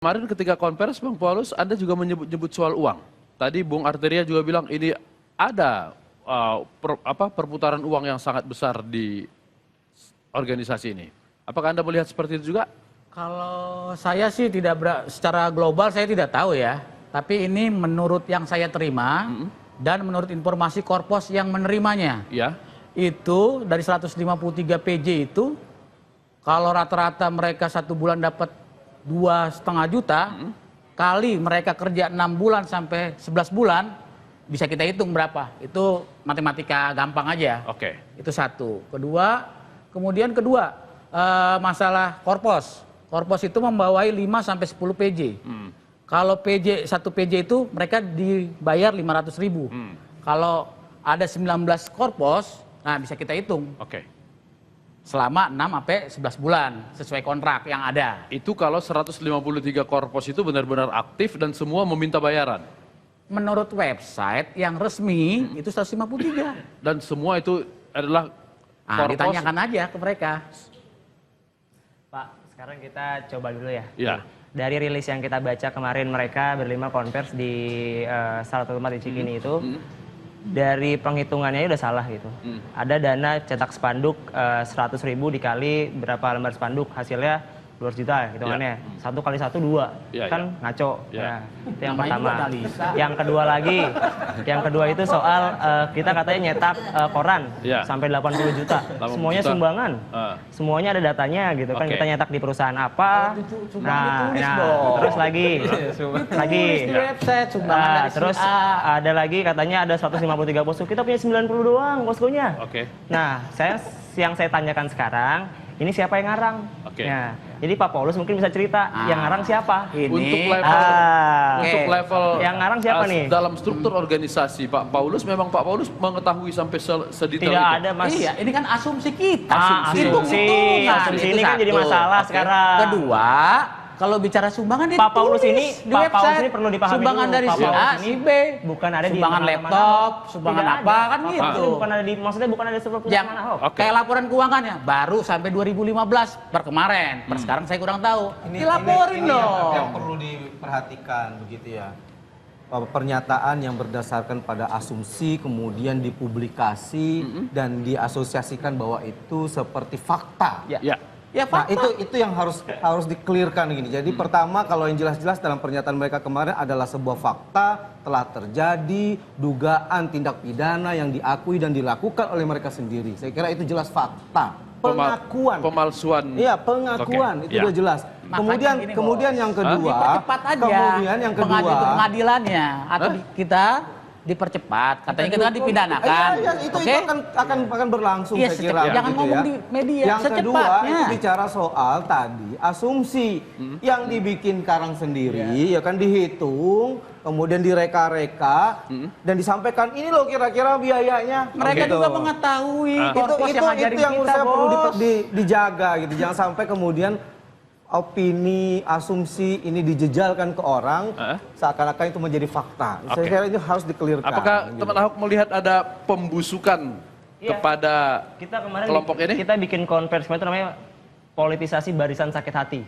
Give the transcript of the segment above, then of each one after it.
Kemarin ketika konvers Bang Paulus, Anda juga menyebut-nyebut soal uang. Tadi Bung Arteria juga bilang ini ada perputaran uang yang sangat besar di organisasi ini. Apakah Anda melihat seperti itu juga? Kalau saya sih secara global saya tidak tahu ya. Tapi ini menurut yang saya terima dan menurut informasi Korpos yang menerimanya. Ya. Itu dari 153 PJ itu kalau rata-rata mereka 1 bulan dapat 2,5 juta, kali mereka kerja 6 bulan sampai 11 bulan, bisa kita hitung berapa. Itu matematika gampang aja. Oke. Itu satu. Kemudian kedua, masalah Korpos. Korpos itu membawai 5 sampai 10 PJ. Kalau satu PJ itu mereka dibayar 500.000. Kalau ada 19 Korpos, nah bisa kita hitung. Oke. Selama 6 sampai 11 bulan sesuai kontrak yang ada. Itu kalau 153 korpos itu benar-benar aktif dan semua meminta bayaran. Menurut website yang resmi itu 153. Dan semua itu adalah korpos. Ditanyakan aja ke mereka. Pak, sekarang kita coba dulu ya. Iya. Dari rilis yang kita baca kemarin mereka berlima konvers di salah satu tempat di Cikini itu. Dari penghitungannya udah salah gitu. Ada dana cetak spanduk 100.000 dikali berapa lembar spanduk, hasilnya 200 juta hitungannya. 1 kali 1 2. Kan ngaco. Ya. Itu yang pertama. Yang kedua itu soal kita katanya nyetak koran sampai 80 juta. Semuanya sumbangan. Semuanya ada datanya gitu kan. Kita nyetak di perusahaan apa. Terus lagi Di website sumbangan dari terus ada lagi katanya ada 153 posko. Kita punya 90 doang poskonya. Oke. Nah, yang saya tanyakan sekarang, ini siapa yang ngarang? Oke. Ya, jadi Pak Paulus mungkin bisa cerita yang ngarang siapa? Untuk level yang ngarang siapa nih? Dalam struktur organisasi Pak Paulus, memang Pak Paulus mengetahui sampai sedetail Tidak itu? ada, Mas. Iya, ini kan asumsi kita. Asumsi ini kan jadi masalah sekarang. Kedua, kalau bicara sumbangan Pak Paulus ini perlu dipahami sumbangan dulu. dari Pak si Paulus A, ini si B, bukan ada di sumbangan mana-mana. laptop, sumbangan Tidak apa ada. kan Pak gitu. Paulus bukan ada di, maksudnya bukan ada seperti Yang Ahok. kayak laporan keuangannya baru sampai 2015 per kemarin. Per sekarang saya kurang tahu. Dilaporin dong. Yang perlu diperhatikan begitu ya. Pernyataan yang berdasarkan pada asumsi kemudian dipublikasi dan diasosiasikan bahwa itu seperti fakta. Ya. Ya, Nah, fakta. itu yang harus dikelirkan gini. Jadi pertama kalau yang jelas-jelas dalam pernyataan mereka kemarin adalah sebuah fakta telah terjadi dugaan tindak pidana yang diakui dan dilakukan oleh mereka sendiri. Saya kira itu jelas fakta. Pengakuan. Pemalsuan. Iya, pengakuan. Itu udah jelas. Makanya Kemudian yang kedua, dipercepat aja. kemudian yang kedua, pengadilannya atau kita dipercepat. Katanya kita kan dipidanakan. itu akan berlangsung Iya, saya kira. jangan gitu ngomong ya. di media. Yang kedua Secepatnya. itu bicara soal tadi asumsi yang dibikin Karang sendiri, ya kan dihitung, kemudian direka-reka dan disampaikan ini loh kira-kira biayanya. Mereka gitu. juga mengetahui korpos Itu yang ngajarin yang menurut kita, saya perlu Bos. dijaga gitu. Jangan sampai kemudian opini, asumsi ini dijejalkan ke orang seakan-akan itu menjadi fakta. Saya kira ini harus dikelirkan. Apakah teman Ahok melihat ada pembusukan kepada Kita kemarin kelompok ini? kita bikin konvers itu namanya politisasi barisan sakit hati.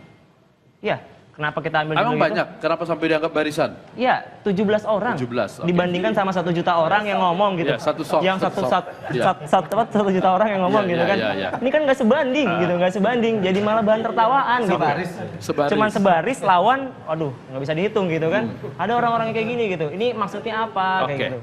Iya, kenapa kita ambil Emang judul itu? banyak? Kenapa sampai dianggap barisan? Iya, 17 orang. 17, oke. Dibandingkan sama 1 juta orang yang ngomong gitu. Iya, satu sok, yang satu sok. 1 juta orang yang ngomong Iya, gitu iya, kan. iya, iya. Ini kan nggak sebanding gitu, nggak sebanding. Jadi malah bahan tertawaan gitu. Sebaris. Cuman sebaris lawan, waduh, nggak bisa dihitung gitu kan. Ada orang-orang kayak gini gitu. Ini maksudnya apa kayak Oke. gitu.